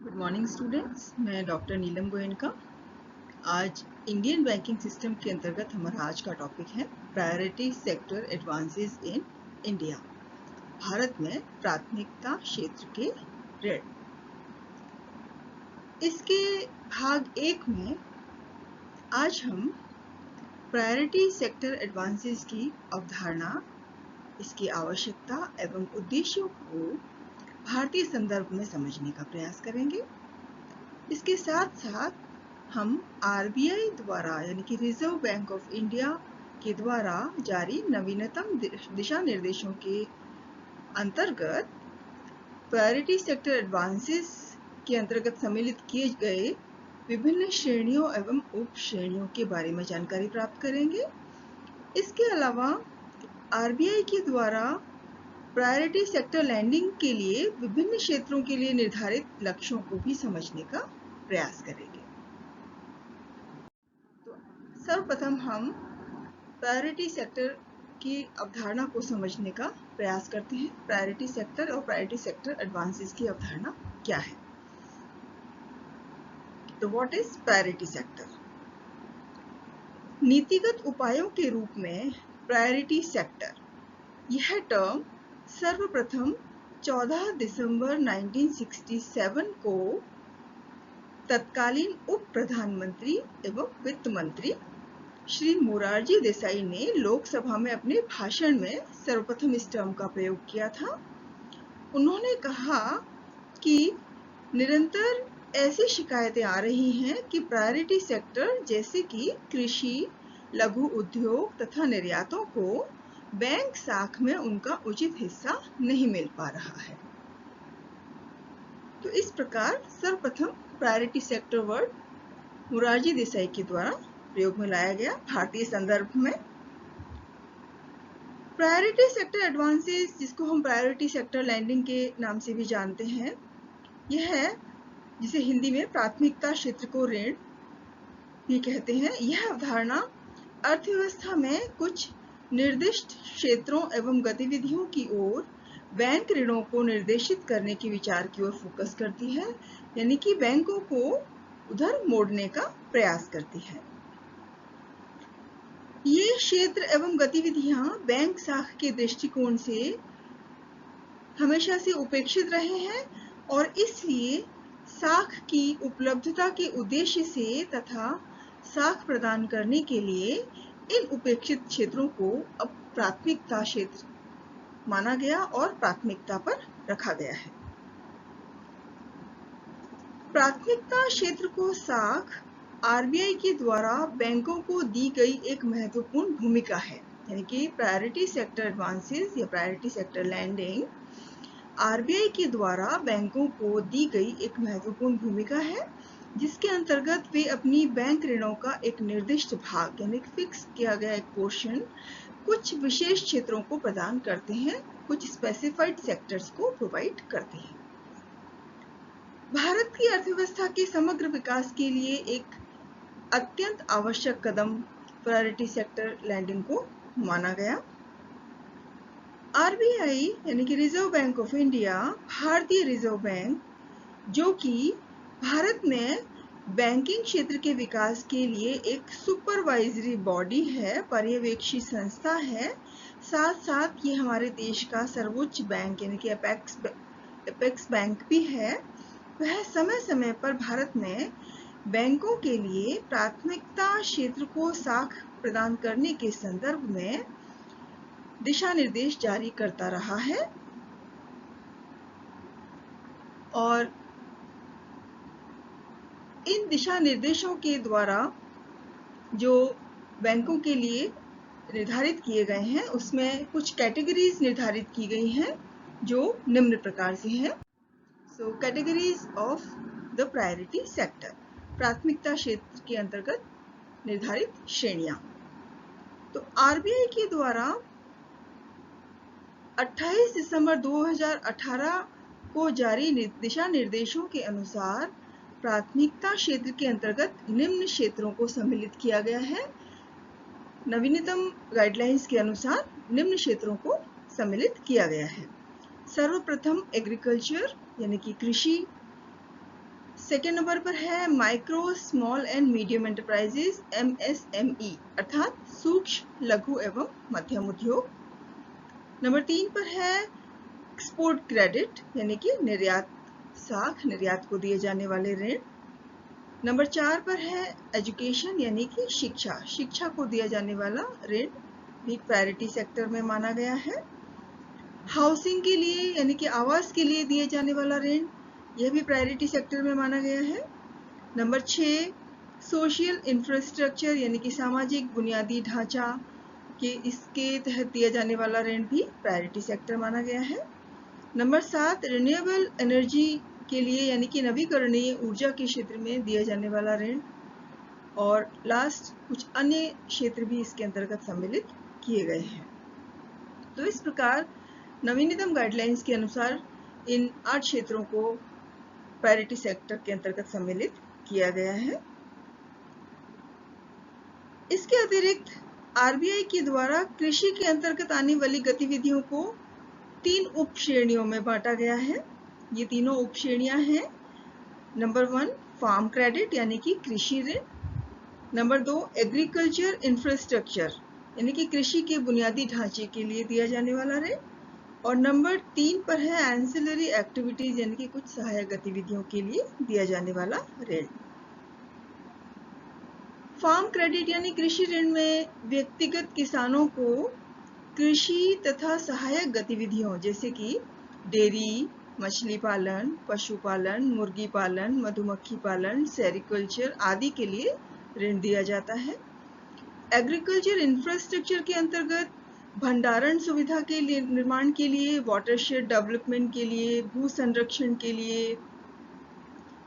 Good morning students, मैं doctor नीलम गोयनका। आज Indian banking system के अंतर्गत हमारा आज का टॉपिक है priority sector advances in India. Bharat में प्राथमिकता क्षेत्र के ऋण। इसके भाग 1 में आज हम प्रायोरिटी सेक्टर एडवांसेस की अवधारणा, इसकी आवश्यकता एवं उद्देश्यों को भारतीय संदर्भ में समझने का प्रयास करेंगे। इसके साथ साथ हम आरबीआई द्वारा यानी कि रिजर्व बैंक ऑफ इंडिया के द्वारा जारी नवीनतम दिशा निर्देशों के अंतर्गत प्रायोरिटी सेक्टर एडवांसेस के अंतर्गत सम्मिलित किए गए विभिन्न श्रेणियों एवं उप श्रेणियों के बारे में जानकारी प्राप्त करेंगे। इसके अलावा आरबीआई के द्वारा प्रायोरिटी सेक्टर लैंडिंग के लिए विभिन्न क्षेत्रों के लिए निर्धारित लक्ष्यों को भी समझने का प्रयास करेंगे। तो सर्वप्रथम हम प्रायोरिटी सेक्टर की अवधारणा को समझने का प्रयास करते हैं। प्रायोरिटी सेक्टर और प्रायोरिटी सेक्टर एडवांसेस की अवधारणा क्या है? तो व्हाट इज प्रायोरिटी सेक्टर? नीतिगत उपायों के रूप में प्रायोरिटी सेक्टर, यह टर्म सर्वप्रथम 14 दिसंबर 1967 को तत्कालीन उप प्रधानमंत्री एवं वित्त मंत्री श्री मोरारजी देसाई ने लोकसभा में अपने भाषण में सर्वप्रथम इस टर्म का प्रयोग किया था। उन्होंने कहा कि निरंतर ऐसी शिकायतें आ रही हैं कि प्रायोरिटी सेक्टर जैसे कि कृषि, लघु उद्योग तथा निर्यातों को बैंक साख में उनका उचित हिस्सा नहीं मिल पा रहा है। तो इस प्रकार सर्वप्रथम priority sector word Morarji Desai के द्वारा प्रयोग में लाया गया भारतीय संदर्भ में। प्रायोरिटी सेक्टर एडवांसेस, जिसको हम प्रायोरिटी सेक्टर लैंडिंग के नाम से भी जानते हैं, यह जिसे हिंदी में प्राथमिकता क्षेत्र को ऋण भी कहते हैं, यह अवधारणा अर्थव्यवस्था में कुछ निर्दिष्ट क्षेत्रों एवं गतिविधियों की ओर बैंक ऋणों को निर्देशित करने के विचार की ओर फोकस करती है, यानी कि बैंकों को उधर मोड़ने का प्रयास करती है। ये क्षेत्र एवं गतिविधियां बैंक साख के दृष्टिकोण से हमेशा से उपेक्षित रहे हैं और इसलिए साख की उपलब्धता के उद्देश्य से तथा साख प्रदान करने के लिए इन उपेक्षित क्षेत्रों को अब प्राथमिकता क्षेत्र माना गया और प्राथमिकता पर रखा गया है। प्राथमिकता क्षेत्र को साख आरबीआई के द्वारा बैंकों को दी गई एक महत्वपूर्ण भूमिका है, यानी कि प्रायोरिटी सेक्टर एडवांसेस या प्रायोरिटी सेक्टर लैंडिंग आरबीआई के द्वारा बैंकों को दी गई एक महत्वपूर्ण भूमिका है, जिसके अंतर्गत वे अपनी बैंक ऋणों का एक निर्दिष्ट भाग यानी फिक्स किया गया एक पोर्शन कुछ विशेष क्षेत्रों को प्रदान करते हैं, कुछ स्पेसिफाइड सेक्टर्स को प्रोवाइड करते हैं। भारत की अर्थव्यवस्था के समग्र विकास के लिए एक अत्यंत आवश्यक कदम प्रायोरिटी सेक्टर लैंडिंग को माना गया। आरबीआई यानी कि रिजर्व बैंक ऑफ इंडिया, भारतीय रिजर्व बैंक, जो कि भारत में बैंकिंग क्षेत्र के विकास के लिए एक सुपरवाइजरी बॉडी है, पर्यवेक्षी संस्था है, साथ साथ ये हमारे देश का सर्वोच्च बैंक यानी कि एपेक्स बैंक भी है। वह समय समय पर भारत में बैंकों के लिए प्राथमिकता क्षेत्र को साख प्रदान करने के संदर्भ में दिशा निर्देश जारी करता रहा है और इन दिशा निर्देशों के द्वारा जो बैंकों के लिए निर्धारित किए गए हैं उसमें कुछ कैटेगरीज निर्धारित की गई हैं जो निम्न प्रकार से हैं। So categories of the priority sector, प्राथमिकता क्षेत्र के अंतर्गत निर्धारित श्रेणियां। तो आरबीआई के द्वारा 28 दिसंबर 2018 को जारी दिशा निर्देशों के अनुसार प्राथमिकता क्षेत्र के अंतर्गत निम्न क्षेत्रों को सम्मिलित किया गया है। नवीनतम गाइडलाइंस के अनुसार निम्न क्षेत्रों को सम्मिलित किया गया है। सर्वप्रथम एग्रीकल्चर यानी कि कृषि, सेकेंड नंबर पर है micro small and medium enterprises MSME अर्थात सूक्ष्म लघु एवं मध्यम उद्योग। नंबर 3 पर है एक्सपोर्ट क्रेडिट यानी कि निर्यात साख निर्यात को दिए जाने वाले ऋण। नंबर 4 पर है एजुकेशन यानी कि शिक्षा को दिया जाने वाला ऋण भी प्रायोरिटी सेक्टर में माना गया है। हाउसिंग के लिए यानी कि आवास के लिए दिए जाने वाला ऋण यह भी प्रायोरिटी सेक्टर में माना गया है। नंबर 6 सोशल इंफ्रास्ट्रक्चर यानी कि सामाजिक बुनियादी ढांचा के इसके तहत दिया जाने वाला ऋण भी प्रायोरिटी सेक्टर माना गया है। नंबर 7 रिन्यूएबल एनर्जी के लिए यानी कि नवीकरणीय ऊर्जा के क्षेत्र में दिया जाने वाला ऋण। और लास्ट कुछ अन्य क्षेत्र भी इसके अंतर्गत सम्मिलित किए गए हैं। तो इस प्रकार नवीनतम गाइडलाइंस के अनुसार इन 8 क्षेत्रों को प्रायोरिटी सेक्टर के अंतर्गत सम्मिलित किया गया है। इसके अतिरिक्त RBI के द्वारा कृषि के अंतर्गत आने वाली गतिविधियों को 3 उप श्रेणियों में बांटा गया है। ये तीनों उप श्रेणियां हैं। नंबर 1 फार्म क्रेडिट यानी कि कृषि ऋण। नंबर 2 एग्रीकल्चर इंफ्रास्ट्रक्चर यानी कि कृषि के बुनियादी ढांचे के लिए दिया जाने वाला ऋण। और नंबर 3 पर है एंसिलरी एक्टिविटीज यानी कि कुछ सहायक गतिविधियों के लिए दिया जाने वाला ऋण। फार्म क्रेडिट यानी कृषि ऋण में व्यक्तिगत किसानों को कृषि तथा सहायक गतिविधियों जैसे कि डेयरी, मछली पालन, पशुपालन, मुर्गी पालन, मधुमक्खी पालन, सेरिकल्चर आदि के लिए ऋण दिया जाता है। एग्रीकल्चर इंफ्रास्ट्रक्चर के अंतर्गत भंडारण सुविधा के लिए निर्माण के लिए, वाटरशेड डेवलपमेंट के लिए, भू संरक्षण के लिए,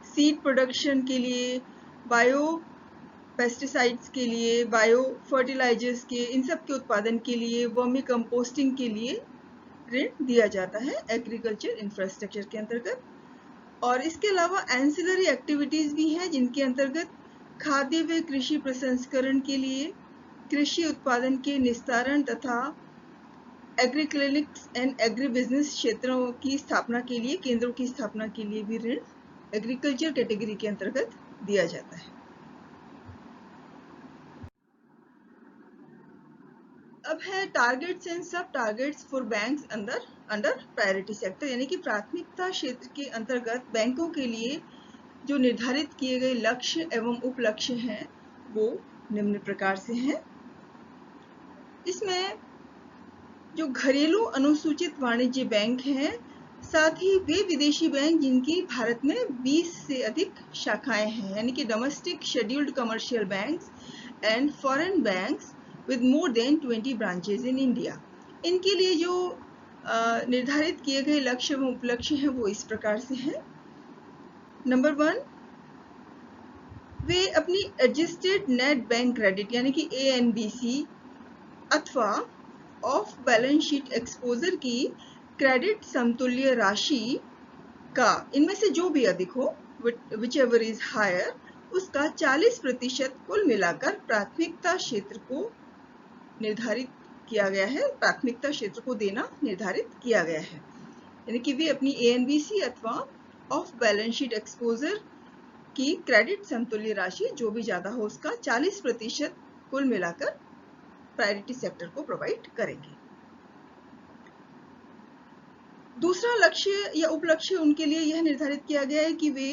सीड प्रोडक्शन के लिए, बायो पेस्टिसाइड्स के लिए, बायो फर्टिलाइजर्स के इन सब के उत्पादन के लिए, वर्मी कंपोस्टिंग के लिए ऋण दिया जाता है एग्रीकल्चर इंफ्रास्ट्रक्चर के अंतर्गत। और इसके अलावा एंसिलरी एक्टिविटीज भी हैं जिनके अंतर्गत खाद्य व कृषि प्रसंस्करण के लिए, कृषि उत्पादन के निस्तारण तथा agri clinics and agri business क्षेत्रों की स्थापना के लिए, केंद्रों की स्थापना के लिए भी ऋण एग्रीकल्चर कैटेगरी के अंतर्गत दिया जाता है। अब है टारगेट्स एंड सब targets for banks under priority sector यानी कि प्राथमिकता क्षेत्र के अंतर्गत बैंकों के लिए जो निर्धारित किए गए लक्ष्य एवं उपलक्ष्य हैं वो निम्न प्रकार से हैं। इसमें जो घरेलू अनुसूचित वाणिज्य बैंक हैं, साथ ही वे विदेशी बैंक जिनकी भारत में 20 से अधिक शाखाएं हैं यानी कि domestic scheduled commercial banks and foreign banks with more than 20 branches in India। इनके लिए जो निर्धारित किए गए लक्ष्य एवं उपलक्ष्य हैं वो इस प्रकार से हैं। नंबर 1 वे अपनी एडजस्टेड नेट बैंक क्रेडिट यानी कि ANBC अथवा ऑफ बैलेंस शीट एक्सपोजर की क्रेडिट समतुल्य राशि का इनमें से जो भी अधिक हो whichever is higher उसका 40% कुल मिलाकर प्राथमिकता क्षेत्र को निर्धारित किया गया है, प्राथमिकता क्षेत्र को देना निर्धारित किया गया है। यानी कि वे अपनी ANBC अथवा ऑफ बैलेंस शीट एक्सपोजर की क्रेडिट समतुल्य राशि जो भी ज्यादा हो उसका 40% कुल मिलाकर प्रायोरिटी सेक्टर को प्रोवाइड करेंगे। दूसरा लक्ष्य या उपलक्ष्य उनके लिए यह निर्धारित किया गया है कि वे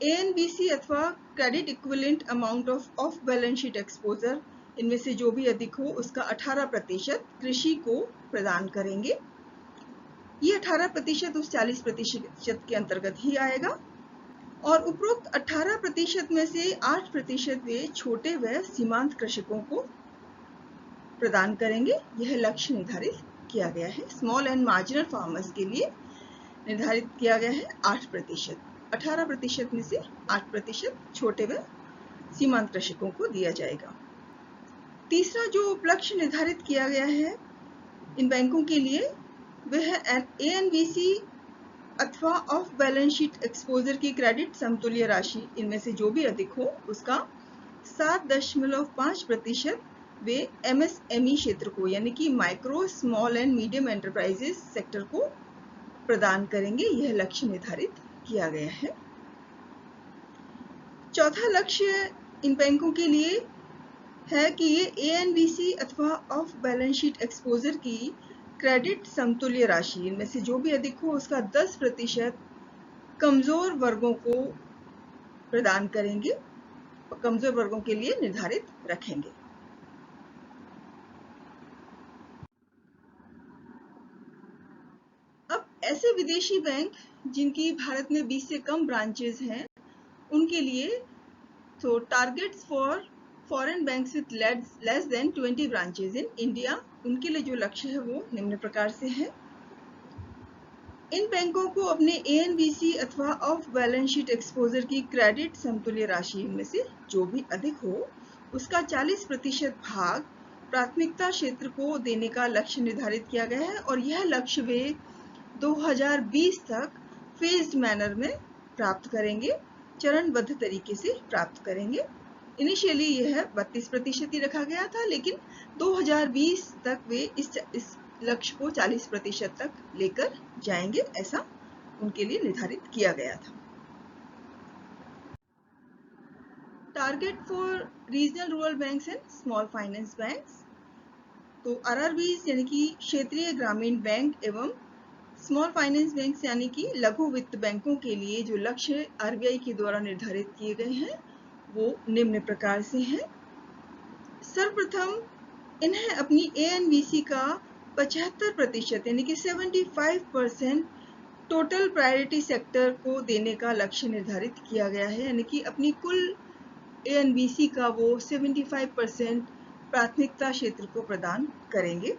ANBC अथवा credit equivalent amount of balance sheet exposure इनमें से जो भी अधिक हो उसका 18% कृषि को प्रदान करेंगे। ये 18% उस 40% के अंतर्गत ही आएगा। और उपरोक्त 18% में से 8% वे छोटे व सीमांत कृषकों को प्रदान करेंगे। यह लक्ष्य निर्धारित किया गया है। स्मॉल एंड मार्जिनल फार्मर्स के लिए निर्धारित किया गया है 8%। 18% में से 8% छोटे व सीमांत कृषकों को दिया जाएगा। तीसरा जो उपलक्ष्य निर्धारित किया गया है इन बैंकों के लिए वह है ANBC अथवा ऑफ बैलेंस शीट एक्सपोजर की क्रेडिट समतुल्य राशि इनमें से जो भी अधिक हो उसका 7.5% वे MSME क्षेत्र को यानी कि micro small and medium enterprises sector को प्रदान करेंगे। यह लक्ष्य निर्धारित किया गया है। चौथा लक्ष्य इन बैंकों के लिए है कि ये एएनबीसी अथवा ऑफ बैलेंस शीट एक्सपोजर की क्रेडिट समतुल्य राशि इनमें से जो भी अधिक हो उसका 10% कमजोर वर्गों को प्रदान करेंगे, कमजोर वर्गों के लिए निर्धारित रखेंगे। अब ऐसे विदेशी बैंक जिनकी भारत में 20 से कम ब्रांचेस हैं उनके लिए तो targets for foreign banks with less than 20 branches in India, उनके लिए जो लक्ष्य है वो निम्न प्रकार से है। इन बैंकों को अपने एएनबीसी अथवा ऑफ बैलेंस शीट एक्सपोजर की क्रेडिट समतुल्य राशि इनमें से जो भी अधिक हो उसका 40% भाग प्राथमिकता क्षेत्र को देने का लक्ष्य निर्धारित किया गया है और यह लक्ष्य वे 2020 तक फेज्ड मैनर में प्राप्त करेंगे, चरणबद्ध तरीके से प्राप्त करेंगे। इनिशियली यह 32% ही रखा गया था, लेकिन 2020 तक वे इस लक्ष्य को 40% तक लेकर जाएंगे, ऐसा उनके लिए निर्धारित किया गया था। Target for regional rural banks and small finance banks, तो आरआरबीज यानी कि क्षेत्रीय ग्रामीण बैंक एवं स्मॉल फाइनेंस बैंक यानी कि लघु वित्त बैंकों के लिए जो लक्ष्य आरबीआई के द्वारा निर्धारित किए गए हैं वो निम्न प्रकार से हैं। सर्वप्रथम इन्हें अपनी एएनबीसी का 75% यानी कि 75% टोटल प्रायोरिटी सेक्टर को देने का लक्ष्य निर्धारित किया गया है, यानी कि अपनी कुल एएनबीसी का वो 75% प्राथमिकता क्षेत्र को प्रदान करेंगे।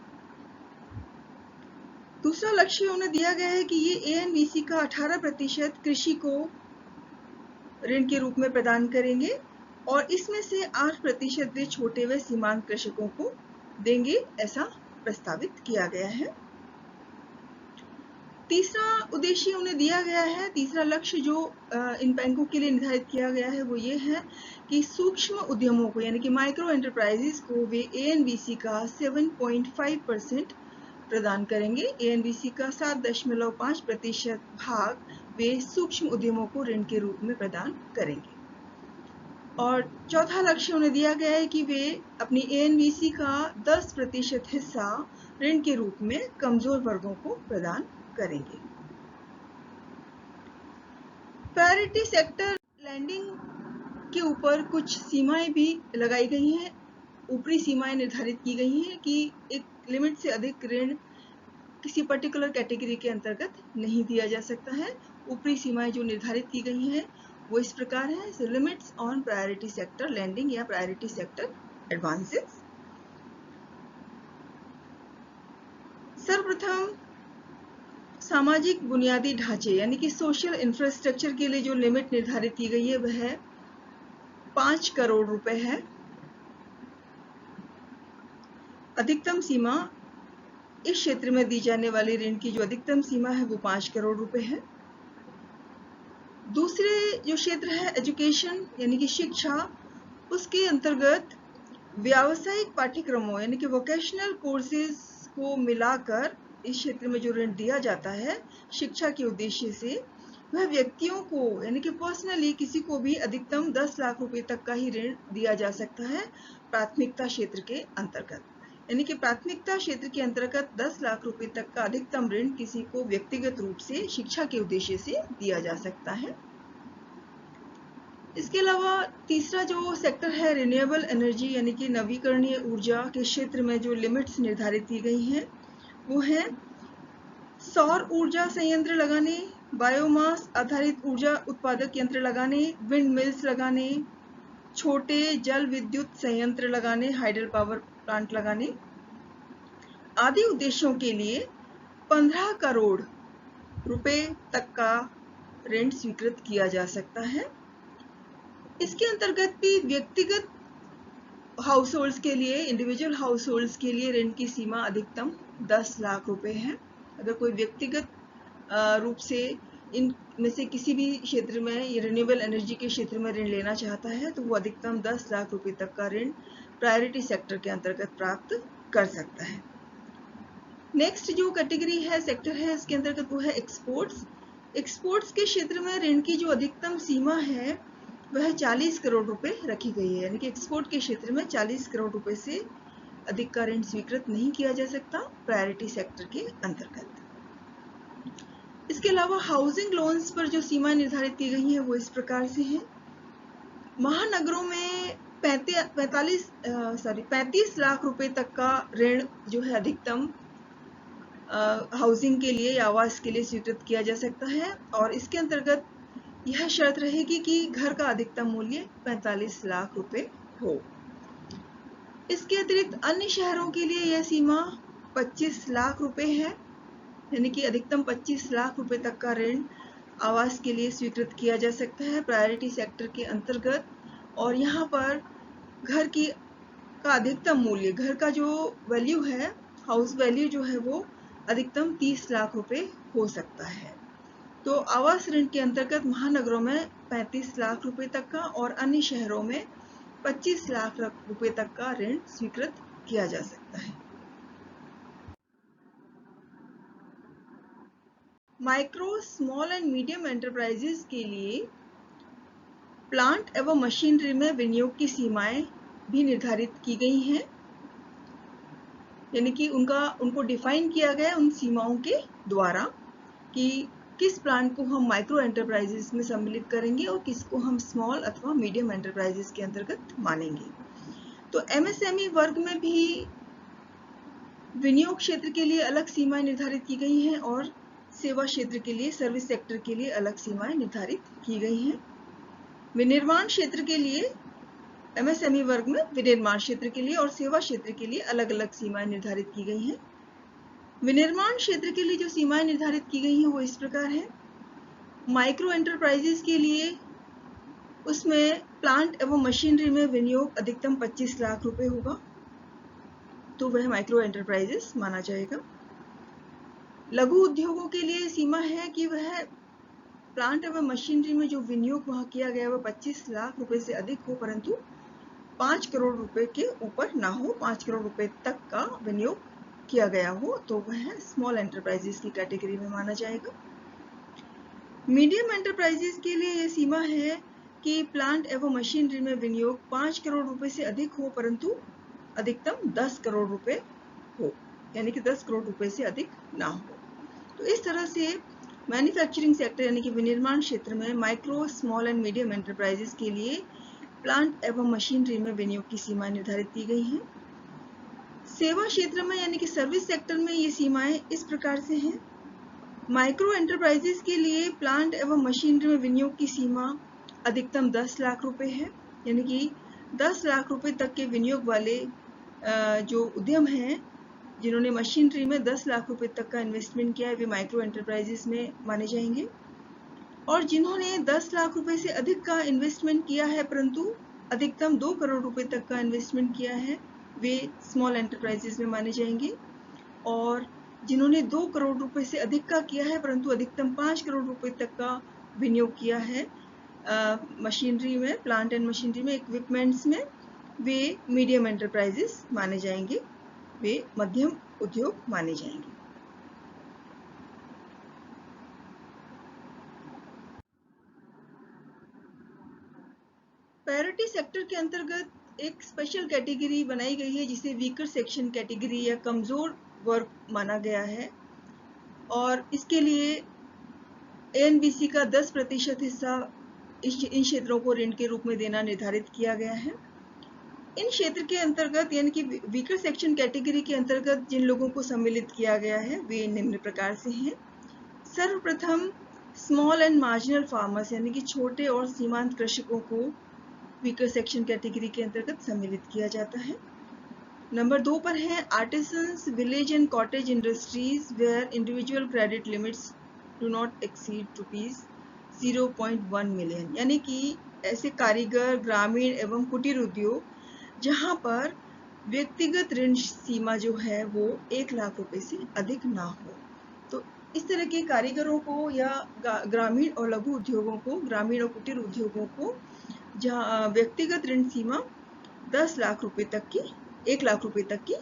दूसरा लक्ष्य उन्हें दिया गया है कि ये एएनबीसी का 18% कृषि को ऋण के रूप में प्रदान करेंगे और इसमें से 8% वे छोटे व सीमांत कृषकों को देंगे, ऐसा प्रस्तावित किया गया है। तीसरा उद्देश्य उन्हें दिया गया है, तीसरा लक्ष्य जो इन बैंकों के लिए निर्धारित किया गया है वो ये है कि सूक्ष्म उद्यमों को यानी कि माइक्रो एंटरप्राइजेस को वे एएनबीसी का 7.5% प्रदान करेंगे। एएनबीसी का 7.5% भाग वे सूक्ष्म उद्यमों को ऋण के रूप में प्रदान करेंगे। और चौथा लक्ष्य उन्हें दिया गया है कि वे अपनी एएनबीसी का 10% हिस्सा ऋण के रूप में कमजोर वर्गों को प्रदान करेंगे। प्रायोरिटी सेक्टर लैंडिंग के ऊपर कुछ सीमाएं भी लगाई गई हैं, ऊपरी सीमाएं निर्धारित की गई हैं कि एक लिमिट से अधिक ऋण किसी पर्टिकुलर कैटेगरी के अंतर्गत नहीं दिया जा सकता है। ऊपरी सीमाएं जो निर्धारित की गई हैं वो इस प्रकार है। So limits on priority sector lending या प्रायोरिटी सेक्टर एडवांसेस। सर्वप्रथम सामाजिक बुनियादी ढांचे यानी कि सोशल इंफ्रास्ट्रक्चर के लिए जो लिमिट निर्धारित की गई है वह 5 करोड़ रुपए है। अधिकतम सीमा इस क्षेत्र में दी जाने वाली ऋण की जो अधिकतम सीमा है वो 5 करोड़ रुपए है। दूसरे जो क्षेत्र है एजुकेशन यानी कि शिक्षा, उसके अंतर्गत व्यावसायिक पाठ्यक्रमों यानी कि वोकेशनल कोर्सेज को मिलाकर इस क्षेत्र में जो ऋण दिया जाता है शिक्षा के उद्देश्य से, वह व्यक्तियों को यानी कि पर्सनली किसी को भी अधिकतम 10 लाख रुपए तक का ही ऋण दिया जा सकता है प्राथमिकता क्षेत्र के अंतर्गत। यानी कि प्राथमिकता क्षेत्र के अंतर्गत 10 लाख रुपए तक का अधिकतम ऋण किसी को व्यक्तिगत रूप से शिक्षा के उद्देश्य से दिया जा सकता है। इसके अलावा तीसरा जो सेक्टर है रिन्यूएबल एनर्जी यानी कि नवीकरणीय ऊर्जा के क्षेत्र में जो लिमिट्स निर्धारित की गई हैं वो है सौर ऊर्जा संयंत्र लगाने, बायोमास आधारित ऊर्जा उत्पादक यंत्र लगाने, विंड मिल्स लगाने, छोटे जल विद्युत संयंत्र लगाने, हाइडल पावर प्लांट लगाने आदि उद्देश्यों के लिए 15 करोड़ रुपए तक का ऋण स्वीकृत किया जा सकता है। इसके अंतर्गत भी व्यक्तिगत हाउस होल्ड्स के लिए, इंडिविजुअल हाउस होल्ड्स के लिए ऋण की सीमा अधिकतम 10 लाख रुपए है। अगर कोई व्यक्तिगत रूप से इनमें से किसी भी क्षेत्र में या रिन्यूएबल एनर्जी के क्षेत्र में ऋण लेना चाहता है तो वो अधिकतम 10 लाख रुपए तक का ऋण प्रायोरिटी सेक्टर के अंतर्गत प्राप्त कर सकता है। नेक्स्ट जो कैटेगरी है सेक्टर है इसके अंतर्गत वो है एक्सपोर्ट्स। एक्सपोर्ट्स के क्षेत्र में ऋण की जो अधिकतम सीमा है वह 40 करोड़ रुपए रखी गई है, यानी कि एक्सपोर्ट के क्षेत्र में 40 करोड़ रुपए से अधिक का ऋण स्वीकृत नहीं किया जा सकता प्रायोरिटी सेक्टर के अंतर्गत। इसके अलावा हाउसिंग लोन्स पर जो सीमा निर्धारित की गई है वो इस प्रकार से है। महानगरों में 35 लाख रुपए तक का ऋण जो है अधिकतम हाउसिंग के लिए या आवास के लिए स्वीकृत किया जा सकता है, और इसके अंतर्गत यह शर्त रहेगी कि घर का अधिकतम मूल्य 45 लाख रुपए हो। इसके अतिरिक्त अन्य शहरों के लिए यह सीमा 25 लाख रुपए है, यानी कि अधिकतम 25 लाख रुपए तक का ऋण आवास के लिए स्वीकृत किया जा सकता है प्रायोरिटी सेक्टर के अंतर्गत। और यहाँ पर घर का अधिकतम मूल्य, घर का जो वैल्यू है, हाउस वैल्यू जो है वो अधिकतम 30 लाख रुपए हो सकता है। तो आवास ऋण के अंतर्गत महानगरों में 35 लाख रुपए तक का और अन्य शहरों में 25 लाख रुपए तक का ऋण स्वीकृत किया जा सकता है। Micro, small and medium enterprises के लिए प्लांट एवं मशीनरी में विनियोग की सीमाएं भी निर्धारित की गई हैं, यानी कि उनको डिफाइन किया गया उन सीमाओं के द्वारा कि किस प्लांट को हम माइक्रो एंटरप्राइजेस में सम्मिलित करेंगे और किसको हम स्मॉल अथवा मीडियम एंटरप्राइजेस के अंतर्गत मानेंगे। तो एमएसएमई वर्ग में भी विनियोग क्षेत्र के लिए अलग सीमाएं निर्धारित की गई हैं और सेवा क्षेत्र के लिए, सर्विस सेक्टर के लिए अलग सीमाएं निर्धारित की गई हैं। विनिर्माण क्षेत्र के लिए, एमएसएमई वर्ग में विनिर्माण क्षेत्र के लिए और सेवा क्षेत्र के लिए अलग अलग सीमाएं निर्धारित की गई हैं। विनिर्माण क्षेत्र के लिए जो सीमाएं निर्धारित की गई हैं वो इस प्रकार है। माइक्रो एंटरप्राइजेस के लिए उसमें प्लांट एवं मशीनरी में विनियोग अधिकतम 25 लाख रुपए होगा, तो वह माइक्रो एंटरप्राइजेस माना जाएगा। लघु उद्योगों के लिए सीमा है कि वह प्लांट एवं मशीनरी में जो विनियोग वहां किया गया वह 25 लाख रुपए से अधिक हो, परंतु 5 करोड़ रुपए के ऊपर ना हो। 5 करोड़ रुपए तक का विनियोग किया गया हो तो वह स्मॉल एंटरप्राइजेस की कैटेगरी में माना जाएगा। मीडियम एंटरप्राइजेस के लिए यह सीमा है कि प्लांट एवं मशीनरी में विनियोग 5 करोड़ रुपए से अधिक हो, परंतु अधिकतम 10 करोड़ रुपए हो, यानी कि 10 करोड़ रुपए से अधिक ना हो। तो इस तरह से मैन्युफैक्चरिंग सेक्टर यानी कि विनिर्माण क्षेत्र में micro, small and medium enterprises के लिए प्लांट एवं मशीनरी में विनियोग की सीमाएं निर्धारित की गई हैं। सेवा क्षेत्र में यानी कि सर्विस सेक्टर में ये सीमाएं इस प्रकार से हैं। माइक्रो एंटरप्राइजेस के लिए प्लांट एवं मशीनरी में विनियोग की सीमा अधिकतम 10 लाख रुपए है, यानी कि 10 लाख रुपए तक के विनियोग वाले जो उद्यम हैं जिन्होंने मशीनरी में 10 लाख रुपए तक का इन्वेस्टमेंट किया है वे माइक्रो एंटरप्राइजेस में माने जाएंगे। और जिन्होंने 10 लाख रुपए से अधिक का इन्वेस्टमेंट किया है परंतु अधिकतम 2 करोड़ रुपए तक का इन्वेस्टमेंट किया है वे स्मॉल एंटरप्राइजेस में माने जाएंगे। और जिन्होंने 2 करोड़ रुपए से अधिक का किया है परंतु अधिकतम 5 करोड़ रुपए तक का विनियोग किया है मशीनरी में, प्लांट एंड मशीनरी में, इक्विपमेंट्स में, वे मीडियम एंटरप्राइजेस माने जाएंगे, वे मध्यम उद्योग माने जाएंगे। प्रायोरिटी सेक्टर के अंतर्गत एक स्पेशल कैटेगरी बनाई गई है जिसे वीकर सेक्शन कैटेगरी या कमजोर वर्ग माना गया है, और इसके लिए एएनबीसी का 10% हिस्सा इन क्षेत्रों को ऋण के रूप में देना निर्धारित किया गया है। इन क्षेत्र के अंतर्गत यानी कि वीकर सेक्शन कैटेगरी के अंतर्गत जिन लोगों को सम्मिलित किया गया है वे निम्न प्रकार से हैं। सर्वप्रथम स्मॉल एंड मार्जिनल फार्मर्स यानी कि छोटे और सीमांत कृषकों को वीकर सेक्शन कैटेगरी के अंतर्गत सम्मिलित किया जाता है। नंबर 2 पर है artisans, village and cottage industries where individual credit limits do not exceed ₹0.1 million, यानी कि ऐसे कारीगर, ग्रामीण एवं कुटीर उद्योग जहां पर व्यक्तिगत ऋण सीमा जो है वो 1 लाख रुपए से अधिक ना हो। तो इस तरह के कारीगरों को या ग्रामीण और लघु उद्योगों को, ग्रामीण और कुटीर उद्योगों को जहां व्यक्तिगत ऋण सीमा 10 लाख रुपए तक की, 1 लाख रुपए तक की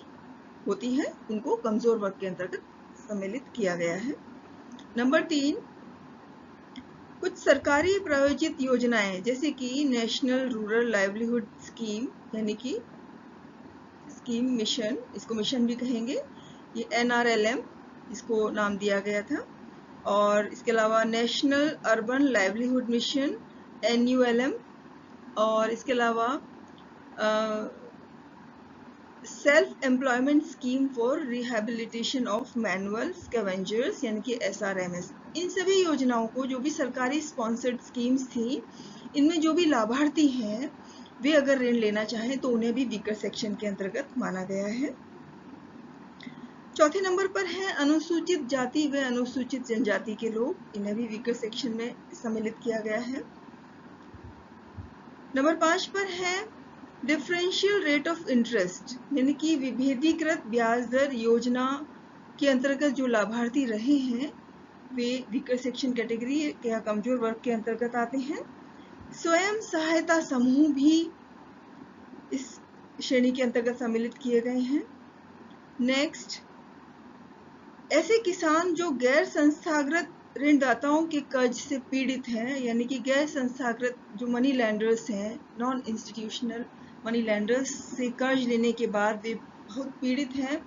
होती है, उनको कमजोर वर्ग के अंतर्गत सम्मिलित किया गया है। नंबर 3, कुछ सरकारी प्रायोजित योजनाएं जैसे कि नेशनल रूरल लाइवलीहुड स्कीम यानी कि स्कीम मिशन, इसको मिशन भी कहेंगे, ये NRLM इसको नाम दिया गया था। और इसके अलावा national urban livelihood mission NULM, और इसके अलावा self employment scheme for rehabilitation of manual scavengers यानी कि SRMS। इन सभी योजनाओं को, जो भी सरकारी स्पॉन्सर्ड स्कीम्स थी, इनमें जो भी लाभार्थी हैं वे अगर ऋण लेना चाहें तो उन्हें भी वीकर सेक्शन के अंतर्गत माना गया है। चौथे नंबर पर है अनुसूचित जाति व अनुसूचित जनजाति के लोग, इन्हें भी वीकर सेक्शन में सम्मिलित किया गया है। नंबर 5 पर है डिफरेंशियल रेट ऑफ इंटरेस्ट यानी कि विभेदीकृत ब्याज दर योजना के अंतर्गत जो लाभार्थी रहे हैं वे वीकर सेक्शन कैटेगरी या कमजोर वर्ग के अंतर्गत आते हैं। स्वयं सहायता समूह भी इस श्रेणी के अंतर्गत सम्मिलित किए गए हैं। नेक्स्ट, ऐसे किसान जो गैर संस्थागत ऋणदाताओं के कर्ज से पीड़ित हैं यानी कि गैर संस्थागत जो मनी लैंडर्स हैं, नॉन इंस्टीट्यूशनल मनी लैंडर्स से कर्ज लेने के बाद वे बहुत पीड़ित हैं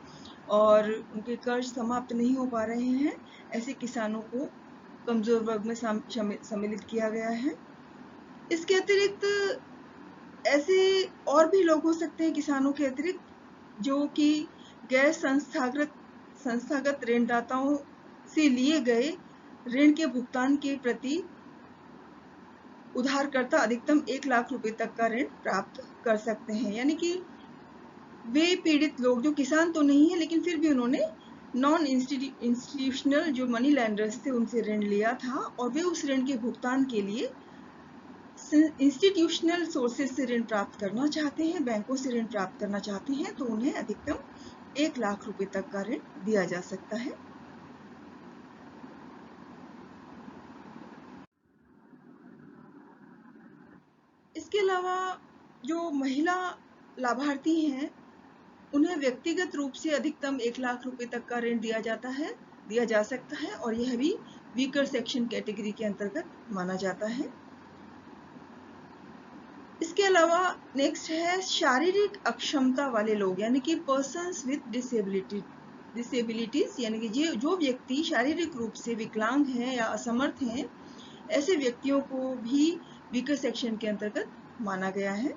और उनके कर्ज समाप्त नहीं हो पा रहे हैं, ऐसे किसानों को कमजोर वर्ग में सम्मिलित किया गया है। इसके अतिरिक्त ऐसे और भी लोग हो सकते हैं किसानों के अतिरिक्त जो कि गैर संस्थागत ऋणदाताओं से लिए गए ऋण के भुगतान के प्रति उधारकर्ता अधिकतम 1 लाख रुपए तक का ऋण प्राप्त कर सकते हैं। यानी कि वे पीड़ित लोग जो किसान तो नहीं है लेकिन फिर भी उन्होंने नॉन इंस्टीट्यूशनल जो मनी लैंडर्स थे उनसे ऋण लिया था और वे उस ऋण के भुगतान के लिए इंस्टीट्यूशनल सोर्सेज से ऋण प्राप्त करना चाहते हैं, बैंकों से ऋण प्राप्त करना चाहते हैं, तो उन्हें अधिकतम 1 लाख रुपए तक का ऋण दिया जा सकता है। इसके अलावा जो महिला लाभार्थी हैं उन्हें व्यक्तिगत रूप से अधिकतम 1 लाख रुपए तक का ऋण दिया जा सकता है और यह भी वीकर सेक्शन कैटेगरी के अंतर्गत माना जाता है। इसके अलावा नेक्स्ट है शारीरिक अक्षमता वाले लोग यानी कि पर्सन्स विद डिसेबिलिटीज यानी कि जो व्यक्ति शारीरिक रूप से विकलांग हैं या असमर्थ हैं, ऐसे व्यक्तियों को भी वीकर सेक्शन के अंतर्गत माना गया है।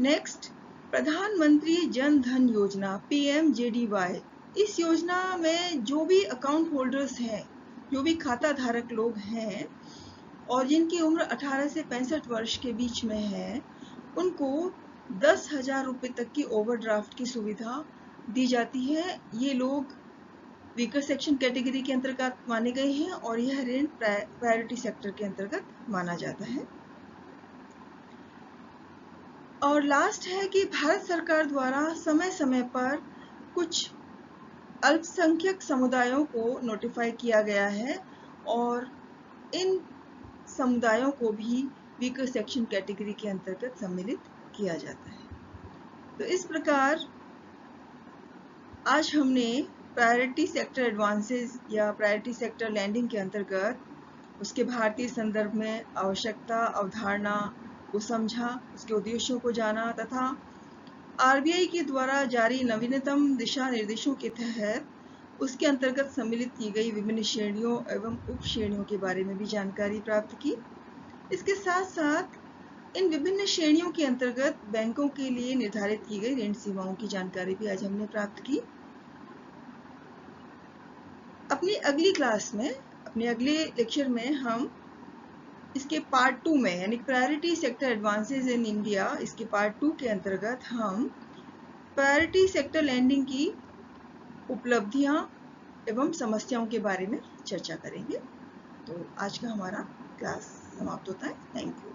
नेक्स्ट, प्रधानमंत्री जन धन योजना PMJDY, इस योजना में जो भी अकाउंट होल्डर्स हैं, जो भी खाता धारक लोग हैं और जिनकी उम्र 18 से 65 वर्ष के बीच में है, उनको 10,000 रुपए तक की ओवरड्राफ्ट की सुविधा दी जाती है। ये लोग वीकर सेक्शन कैटेगरी के अंतर्गत माने गए हैं और यह ऋण प्रायोरिटी सेक्टर के अंतर्गत माना जाता है। और लास्ट है कि भारत सरकार द्वारा समय समय पर कुछ अल्पसंख्यक समुदायों को नोटिफाई किया गया है और इन समुदायों को भी वीकर सेक्शन कैटेगरी के अंतर्गत सम्मिलित किया जाता है। तो इस प्रकार आज हमने प्रायोरिटी सेक्टर एडवांसेस या प्रायोरिटी सेक्टर लैंडिंग के अंतर्गत उसके भारतीय संदर्भ में आवश्यकता, अवधारणा को समझा, उसके उद्देश्यों को जाना तथा RBI के द्वारा जारी नवीनतम दिशा निर्देशों के तहत उसके अंतर्गत सम्मिलित की गई विभिन्न श्रेणियों एवं उप श्रेणियों के बारे में भी जानकारी प्राप्त की। इसके साथ साथ इन विभिन्न श्रेणियों के अंतर्गत बैंकों के लिए निर्धारित की गई ऋण सीमाओं की जानकारी भी आज हमने प्राप्त की। अपनी अगली क्लास में, अपने अगले लेक्चर में हम इसके पार्ट 2 में यानी priority sector advances in India, इसके पार्ट 2 के अंतर्गत हम प्रायोरिटी सेक्टर लैंडिंग की उपलब्धियां एवं समस्याओं के बारे में चर्चा करेंगे। तो आज का हमारा क्लास समाप्त होता है। Thank you.